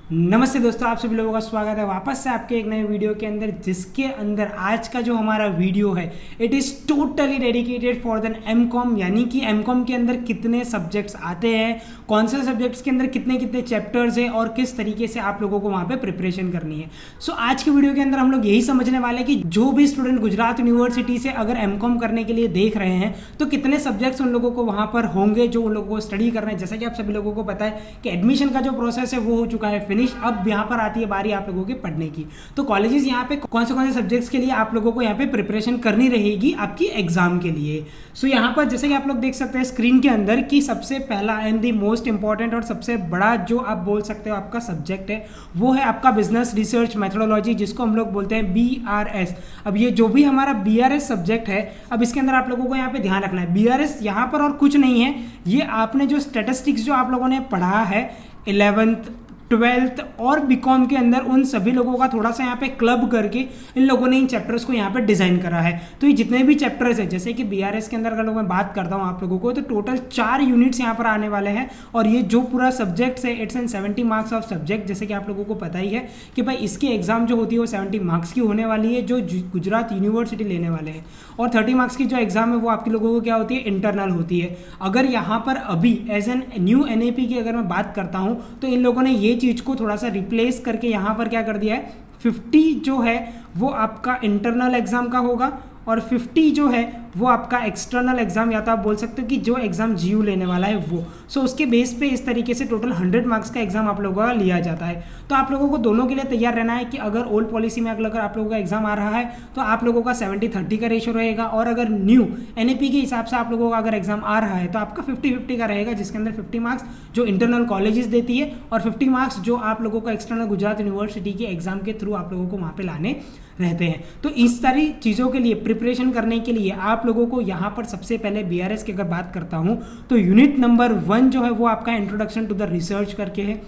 नमस्ते दोस्तों, आप सभी लोगों का स्वागत है वापस से आपके एक नए वीडियो के अंदर, जिसके अंदर आज का जो हमारा वीडियो है it is totally dedicated for the MCom. यानी कि एमकॉम के अंदर कितने सब्जेक्ट्स आते हैं, कौन से सब्जेक्ट्स के अंदर कितने कितने चैप्टर्स हैं और किस तरीके से आप लोगों को वहाँ पे प्रिपरेशन करनी है। सो आज के वीडियो के अंदर हम लोग यही समझने वाले हैं कि जो भी स्टूडेंट गुजरात यूनिवर्सिटी से अगर एमकॉम करने के लिए देख रहे हैं तो कितने सब्जेक्ट्स उन लोगों को वहाँ पर होंगे जो उन लोगों को स्टडी करना है। जैसा कि आप सभी लोगों को पता है कि एडमिशन का जो प्रोसेस है वो हो चुका है फिनिश। अब यहाँ पर आती है बारी आप लोगों के पढ़ने की। तो कॉलेजेस यहाँ पे कौन से सब्जेक्ट्स के लिए आप लोगों को यहाँ पे प्रिपरेशन करनी रहेगी आपकी एग्जाम के लिए। सो यहाँ पर जैसे कि आप लोग देख सकते हैं स्क्रीन के अंदर कि सबसे पहला एंड दी मोस्ट इंपॉर्टेंट और सबसे बड़ा जो आप बोल सकते हो आपका सब्जेक्ट है वो है आपका बिजनेस रिसर्च मेथोडोलॉजी, जिसको हम लोग बोलते हैं BRS। अब ये जो भी हमारा BRS सब्जेक्ट है, अब इसके अंदर आप लोगों को यहाँ पे ध्यान रखना है BRS यहाँ पर और कुछ नहीं है, ये आपने जो स्टैटिस्टिक्स जो आप लोगों ने पढ़ा है 11th 12th और बीकॉम के अंदर, उन सभी लोगों का थोड़ा सा यहाँ पे क्लब करके इन लोगों ने इन चैप्टर्स को यहाँ पे डिजाइन करा है। तो ये जितने भी चैप्टर्स है, जैसे कि BRS के अंदर अगर मैं बात करता हूँ आप लोगों को, तो टोटल 4 यूनिट्स यहाँ पर आने वाले हैं। और ये जो पूरा सब्जेक्ट्स है it's and 70 marks of subject. जैसे कि आप लोगों को पता ही है कि भाई इसकी एग्जाम जो होती है वो 70 मार्क्स की होने वाली है, जो गुजरात यूनिवर्सिटी लेने वाले हैं। और 30 मार्क्स की जो एग्जाम है वो आपके लोगों को क्या होती है, इंटरनल होती है। अगर यहाँ पर अभी एज एन न्यू NAP की अगर मैं बात करता हूँ तो इन लोगों ने ये चीज़ को थोड़ा सा रिप्लेस करके यहाँ पर क्या कर दिया है, 50 जो है वो आपका इंटरनल एग्जाम का होगा और 50 जो है वो आपका एक्सटर्नल एग्जाम, या तो आप बोल सकते हो कि जो एग्जाम GU लेने वाला है वो। सो उसके बेस पे इस तरीके से टोटल 100 मार्क्स का एग्जाम आप लोगों का लिया जाता है। तो आप लोगों को दोनों के लिए तैयार रहना है कि अगर ओल्ड पॉलिसी में अगर आप लोगों का एग्जाम आ रहा है तो आप लोगों का 70-30 का रेशो रहेगा, और अगर न्यू NAP के हिसाब से आप लोगों का अगर एग्जाम आ रहा है तो आपका 50-50 का रहेगा, जिसके अंदर 50 मार्क्स जो इंटरनल कॉलेजेस देती है और 50 मार्क्स जो आप लोगों का एक्सटर्नल गुजरात यूनिवर्सिटी के एग्जाम के थ्रू आप लोगों को वहाँ पे लाने रहते हैं। तो इस सारी चीज़ों के लिए प्रिपरेशन करने के लिए आप लोगों को यहाँ पर सबसे पहले BRS की अगर बात करता हूँ तो यूनिट नंबर 1 जो है वो आपका इंट्रोडक्शन टू द रिसर्च करके है।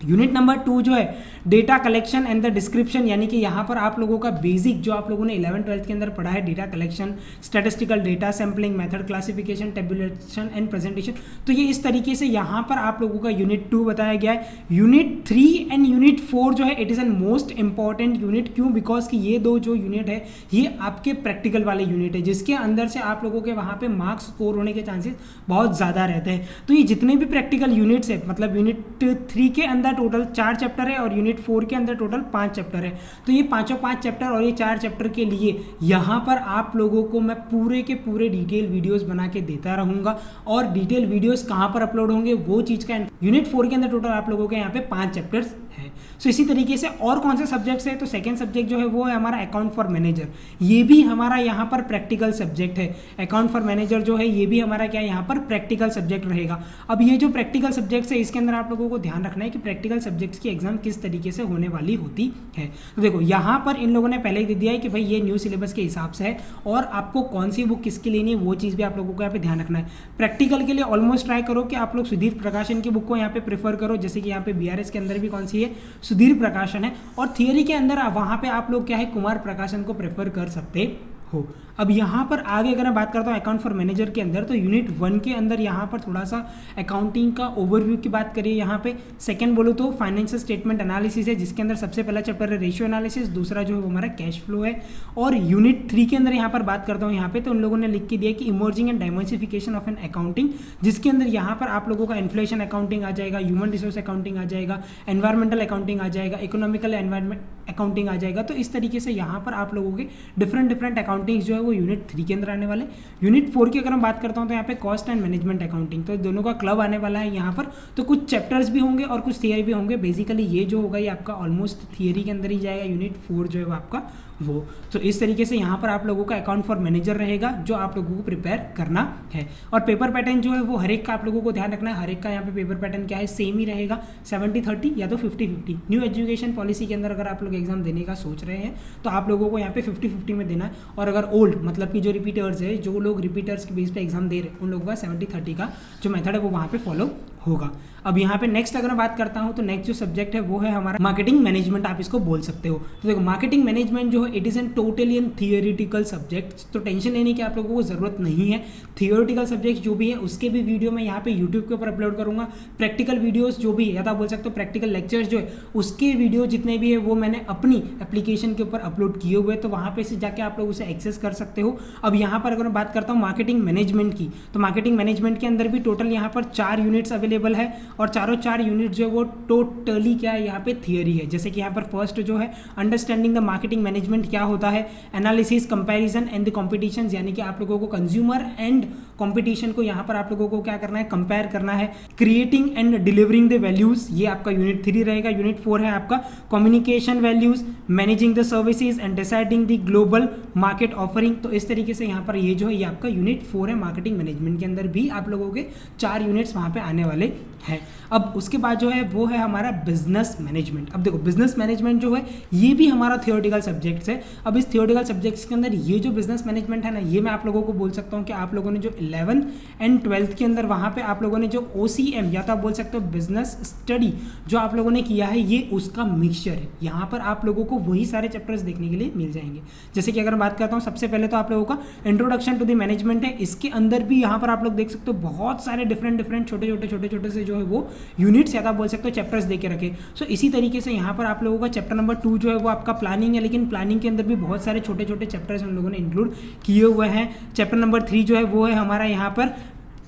यूनिट नंबर 2 जो है data collection and the description, यानी कि यहाँ पर आप लोगों का बेसिक जो आप लोगों ने 11th-12th के अंदर पढ़ा है, data collection, statistical data sampling, method classification, tabulation and presentation. तो ये इस तरीके से यहाँ पर आप लोगों का यूनिट 2 बताया गया है। यूनिट 3 एंड यूनिट 4 जो है it is N most important unit. क्यों? बिकॉज कि ये दो जो यूनिट है ये आपके प्रैक्टिकल वाले यूनिट है, जिसके अंदर से आप लोगों के वहाँ पे मार्क्स स्कोर होने के चांसेस बहुत ज़्यादा रहते हैं। तो ये जितने भी प्रैक्टिकल यूनिट्स है, मतलब यूनिट 3 के अंदर टोटल 4 चैप्टर है और यूनिट 4 के अंदर टोटल 5 चैप्टर है। तो ये 5 चैप्टर और ये 4 चैप्टर के लिए यहाँ पर आप लोगों को मैं पूरे के पूरे डिटेल वीडियोस बना के देता रहूँगा। और डिटेल वीडियोस कहाँ पर अपलोड होंगे वो चीज़ का, यूनिट 4 के अंदर टोटल आप लोगों के यहाँ पे 5 चैप्टर्स है। सो इसी तरीके से और कौन से सब्जेक्ट्स है, तो सेकेंड सब्जेक्ट जो है वो है हमारा अकाउंट फॉर मैनेजर। ये भी हमारा यहाँ पर प्रैक्टिकल सब्जेक्ट है। अकाउंट फॉर मैनेजर जो है ये भी हमारा क्या यहाँ पर प्रैक्टिकल सब्जेक्ट रहेगा। अब ये जो प्रैक्टिकल सब्जेक्ट्स है इसके अंदर आप लोगों को ध्यान रखना है कि प्रैक्टिकल सब्जेक्ट्स की एग्जाम किस तरीके से होने वाली होती है। तो देखो यहाँ पर इन लोगों ने पहले ही दे दिया है कि भाई ये न्यू सिलेबस के हिसाब से है और आपको कौन सी बुक किसके लेनी है वो चीज़ भी आप लोगों को यहाँ पे ध्यान रखना है। प्रैक्टिकल के लिए ऑलमोस्ट ट्राई करो कि आप लोग सुधीर प्रकाशन की बुक को यहाँ पे प्रेफर करो, जैसे कि यहाँ पे BRS के अंदर भी कौन सी है, सुधीर प्रकाशन है। और थियरी के अंदर वहाँ पे आप लोग क्या है, कुमार प्रकाशन को प्रेफर कर सकते हो। अब यहाँ पर आगे अगर मैं बात करता हूँ अकाउंट फॉर मैनेजर के अंदर, तो यूनिट 1 के अंदर यहाँ पर थोड़ा सा अकाउंटिंग का ओवरव्यू की बात करिए। यहाँ पे सेकंड बोलो तो फाइनेंशियल स्टेटमेंट एनालिसिस है, जिसके अंदर सबसे पहला चैप्टर है रेशियो एनालिसिस, दूसरा जो है वो हमारा कैश फ्लो है। और यूनिट 3 के अंदर यहाँ पर बात करता हूँ यहाँ पे, तो उन लोगों ने लिख के दिया कि emerging and diversification of an accounting, जिसके अंदर यहाँ पर आप लोगों का इन्फ्लेशन अकाउंटिंग आ जाएगा, ह्यूमन रिसोर्स अकाउंटिंग आ जाएगा, एनवायरमेंटल अकाउंटिंग आ जाएगा, इकोनॉमिकल एनवायरमेंट अकाउंटिंग आ जाएगा। तो इस तरीके से यहाँ पर आप लोगों के डिफरेंट अकाउंटिंग जो है वो यूनिट 3 के अंदर आने वाले। यूनिट 4 की अगर मैं बात करता हूँ तो यहाँ पे कॉस्ट एंड मैनेजमेंट अकाउंटिंग, तो दोनों का क्लब आने वाला है यहाँ पर। तो कुछ चैप्टर्स भी होंगे और कुछ थियरी भी होंगे। बेसिकली ये जो होगा ये आपका ऑलमोस्ट थियरी के अंदर ही जाएगा। यूनिट 4 जो है वो आपका वो, तो इस तरीके से यहाँ पर आप लोगों का अकाउंट फॉर मैनेजर रहेगा जो आप लोगों को प्रिपेयर करना है। और पेपर पैटर्न जो है वो हर एक का आप लोगों को ध्यान रखना है। हर एक का यहाँ पे पेपर पैटर्न क्या है, सेम ही रहेगा, 70-30 या तो 50-50। न्यू एजुकेशन पॉलिसी के अंदर अगर आप लोग एग्जाम देने का सोच रहे हैं तो आप लोगों को यहाँ पे 50-50 में देना है। और अगर ओल्ड मतलब कि जो रिपीटर्स है, जो लोग रिपीटर्स के बेस पे एग्जाम दे रहे हैं, उन लोगों का 70-30 का जो मेथड है वो वहाँ पे फॉलो होगा। अब यहाँ पे नेक्स्ट अगर मैं बात करता हूँ तो नेक्स्ट जो सब्जेक्ट है वो है हमारा मार्केटिंग मैनेजमेंट, आप इसको बोल सकते हो। तो देखो मार्केटिंग मैनेजमेंट जो है it is an totally an theoretical subject, तो टेंशन लेने की आप लोगों को ज़रूरत नहीं है। थियोरिटिकल सब्जेक्ट जो भी है उसके भी वीडियो मैं यहाँ पे यूट्यूब के ऊपर अपलोड करूँगा। प्रैक्टिकल वीडियोज़ जो भी है या तो आप बोल सकते हो प्रैक्टिकल लेक्चर्स जो है उसके वीडियो जितने भी है वो मैंने अपनी एप्लीकेशन के ऊपर अपलोड किए हुए, तो वहाँ पे से जाके आप लोग उसे एक्सेस कर सकते हो। अब यहाँ पर अगर मैं बात करता हूँ मार्केटिंग मैनेजमेंट की, तो मार्केटिंग मैनेजमेंट के अंदर भी टोटल यहाँ पर 4 यूनिट्स अवेलेबल है और चारों 4 यूनिट जो है वो टोटली क्या है यहाँ पे थियरी है। जैसे कि यहाँ पर फर्स्ट जो है अंडरस्टैंडिंग द मार्केटिंग मैनेजमेंट क्या होता है, analysis, comparison and the competition, यानी कि आप लोगों को कंज्यूमर एंड कॉम्पिटिशन को यहाँ पर आप लोगों को क्या करना है, कंपेयर करना है। Creating and delivering the values, ये आपका यूनिट 3 रहेगा। यूनिट 4 है आपका communication values, managing the services and deciding the global market offering. तो इस तरीके से यहाँ पर ये जो है ये आपका यूनिट 4 है। मार्केटिंग मैनेजमेंट के अंदर भी आप लोगों के 4 यूनिट्स वहाँ पे आने वाले हैं। अब उसके बाद जो है वो है हमारा बिजनेस मैनेजमेंट। अब देखो बिजनेस मैनेजमेंट जो है ये भी हमारा थियोरेटिकल सब्जेक्ट्स है। अब इस थियोरेटिकल सब्जेक्ट्स के अंदर ये जो बिजनेस मैनेजमेंट है ना, ये मैं आप लोगों को बोल सकता हूँ कि आप लोगों ने जो 11th एंड 12th के अंदर वहाँ पे आप लोगों ने जो OCM या तो आप बोल सकते हो बिजनेस स्टडी जो आप लोगों ने किया है, ये उसका मिक्सचर है। यहाँ पर आप लोगों को वही सारे चैप्टर्स देखने के लिए मिल जाएंगे। जैसे कि अगर मैं बात करता हूँ सबसे पहले तो आप लोगों का इंट्रोडक्शन टू द मैनेजमेंट है। इसके अंदर भी यहाँ पर आप लोग देख सकते हो बहुत सारे डिफरेंट छोटे से जो है वो यूनिट्स या तो आप बोल सकते हो चैप्टर्स दे के रखे। सो इसी तरीके से यहाँ पर आप लोगों का चैप्टर नंबर 2 जो है वो आपका प्लानिंग है, लेकिन प्लानिंग के अंदर भी बहुत सारे छोटे चैप्टर्स हम लोगों ने इंक्लूड किए हुए हैं। चैप्टर नंबर 3 जो है वो है हमारा यहाँ पर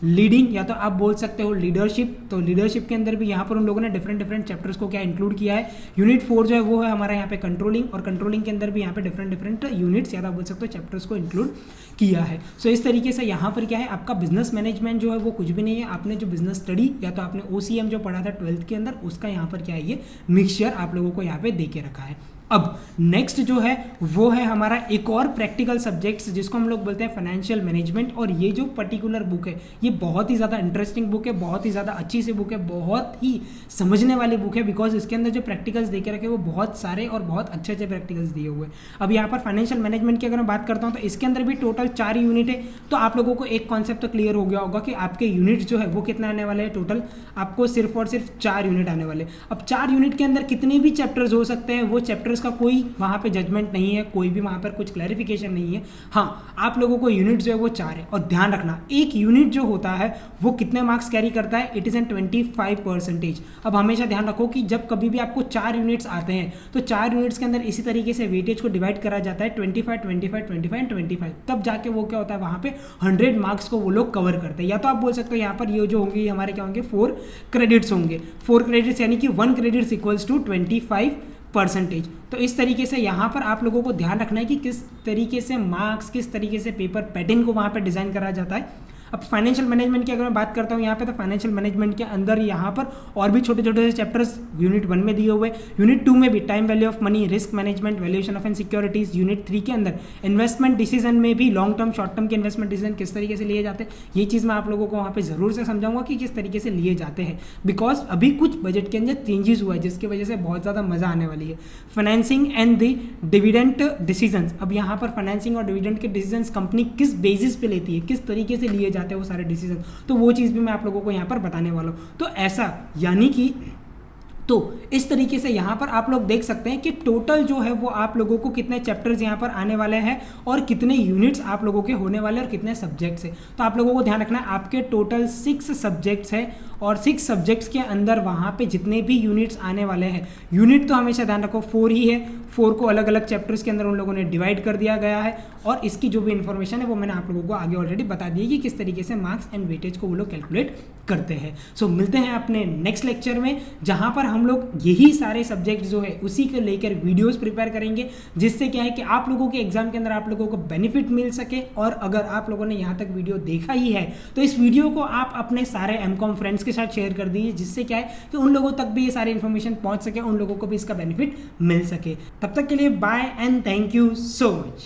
लीडिंग या तो आप बोल सकते हो लीडरशिप। तो लीडरशिप के अंदर भी यहाँ पर उन लोगों ने डिफरेंट चैप्टर्स को क्या इंक्लूड किया है। यूनिट 4 जो है वो है हमारा यहाँ पे कंट्रोलिंग, और कंट्रोलिंग के अंदर भी यहाँ पे डिफरेंट यूनिट्स या तो आप बोल सकते हो चैप्टर्स को इंक्लूड किया है। सो इस तरीके से यहाँ पर क्या है आपका बिजनेस मैनेजमेंट जो है वो कुछ भी नहीं है। आपने जो बिजनेस स्टडी या तो आपने OCM जो पढ़ा था 12th के अंदर, उसका यहाँ पर क्या है ये मिक्सचर आप लोगों को यहाँ पे दे के रखा है। अब नेक्स्ट जो है वो है हमारा एक और प्रैक्टिकल सब्जेक्ट्स जिसको हम लोग बोलते हैं फाइनेंशियल मैनेजमेंट। और ये जो पर्टिकुलर बुक है ये बहुत ही ज़्यादा इंटरेस्टिंग बुक है, बहुत ही ज़्यादा अच्छी सी बुक है, बहुत ही समझने वाली बुक है, बिकॉज इसके अंदर जो प्रैक्टिकल्स दे के रखे वो बहुत सारे और बहुत अच्छे प्रैक्टिकल्स दिए हुए हैं। अब यहाँ पर फाइनेंशियल मैनेजमेंट की अगर मैं बात करता हूँ तो इसके अंदर भी टोटल 4 यूनिट है। तो आप लोगों को एक कॉन्सेप्ट तो क्लियर हो गया होगा कि आपके यूनिट जो है वो कितना आने वाले हैं। टोटल आपको सिर्फ और सिर्फ 4 यूनिट आने वाले। अब 4 यूनिट के अंदर कितने भी चैप्टर्स हो सकते हैं, वो चैप्टर्स का कोई वहाँ पे जजमेंट नहीं है, कोई भी वहाँ पर कुछ क्लैरिफिकेशन नहीं है। हाँ, आप लोगों को यूनिट जो है वो 4 है। और ध्यान रखना एक यूनिट जो होता है वो कितने मार्क्स कैरी करता है, इट इज़ एन 25%। अब हमेशा ध्यान रखो कि जब कभी भी आपको 4 यूनिट्स आते हैं तो 4 यूनिट्स के अंदर इसी तरीके से वेटेज को डिवाइड करा जाता है 25 तब जाके वो क्या होता है वहाँ पे 100 मार्क्स को वो लोग कवर करते हैं। या तो आप बोल सकते हो यहाँ पर ये जो होंगे हमारे क्या होंगे 4 क्रेडिट्स होंगे। 4 क्रेडिट्स यानी कि 1 क्रेडिट्स इक्वल्स टू 25%। तो इस तरीके से यहाँ पर आप लोगों को ध्यान रखना है कि किस तरीके से मार्क्स, किस तरीके से पेपर पैटर्न को वहाँ पर डिज़ाइन करा जाता है। अब फाइनेंशियल मैनेजमेंट की अगर मैं बात करता हूँ यहाँ पे, तो फाइनेंशियल मैनेजमेंट के अंदर यहाँ पर और भी छोटे से चैप्टर्स यूनिट 1 में दिए हुए। यूनिट 2 में भी time value of money, risk management, valuation of and securities. Unit 3 के अंदर इन्वेस्टमेंट डिसीजन में भी लॉन्ग टर्म शॉर्ट टर्म के इन्वेस्टमेंट डिसीजन किस तरीके से लिए जाते हैं, ये चीज़ मैं आप लोगों को वहाँ पर ज़रूर से समझाऊंगा कि किस तरीके से लिए जाते हैं। बिकॉज अभी कुछ बजट के अंदर चेंजेस हुआ है जिसकी वजह से बहुत ज़्यादा मज़ा आने वाली है। Financing and the dividend decisions. अब यहाँ पर फाइनेंसिंग और डिविडेंड के डिसीजंस कंपनी किस बेसिस पे लेती है, किस तरीके से लिए जाते हैं वो सारे डिसीजन, तो वो चीज़ भी मैं आप लोगों को यहाँ पर बताने वाला हूँ। तो ऐसा यानी कि तो इस तरीके से यहाँ पर आप लोग देख सकते हैं कि टोटल जो है वो आप लोगों को कितने चैप्टर्स यहाँ पर आने वाले हैं और कितने यूनिट्स आप लोगों के होने वाले हैं और कितने सब्जेक्ट्स हैं। तो आप लोगों को ध्यान रखना है आपके टोटल 6 सब्जेक्ट्स हैं और 6 सब्जेक्ट्स के अंदर वहाँ पे जितने भी यूनिट्स आने वाले हैं, यूनिट तो हमेशा ध्यान रखो 4 ही है। 4 को अलग अलग चैप्टर्स के अंदर उन लोगों ने डिवाइड कर दिया गया है और इसकी जो भी इन्फॉर्मेशन है वो मैंने आप लोगों को आगे ऑलरेडी बता दी कि किस तरीके से मार्क्स एंड वेटेज को वो लोग कैलकुलेट करते हैं। सो मिलते हैं अपने नेक्स्ट लेक्चर में जहाँ पर हम लोग यही सारे सब्जेक्ट जो है उसी को लेकर वीडियोस प्रिपेयर करेंगे, जिससे क्या है कि आप लोगों के एग्जाम के अंदर आप लोगों को बेनिफिट मिल सके। और अगर आप लोगों ने यहाँ तक वीडियो देखा ही है तो इस वीडियो को आप अपने सारे एमकॉम फ्रेंड्स के साथ शेयर कर दीजिए, जिससे क्या है कि उन लोगों तक भी ये सारी इन्फॉर्मेशन पहुंच सके, उन लोगों को भी इसका बेनिफिट मिल सके। तब तक के लिए bye and thank you so much.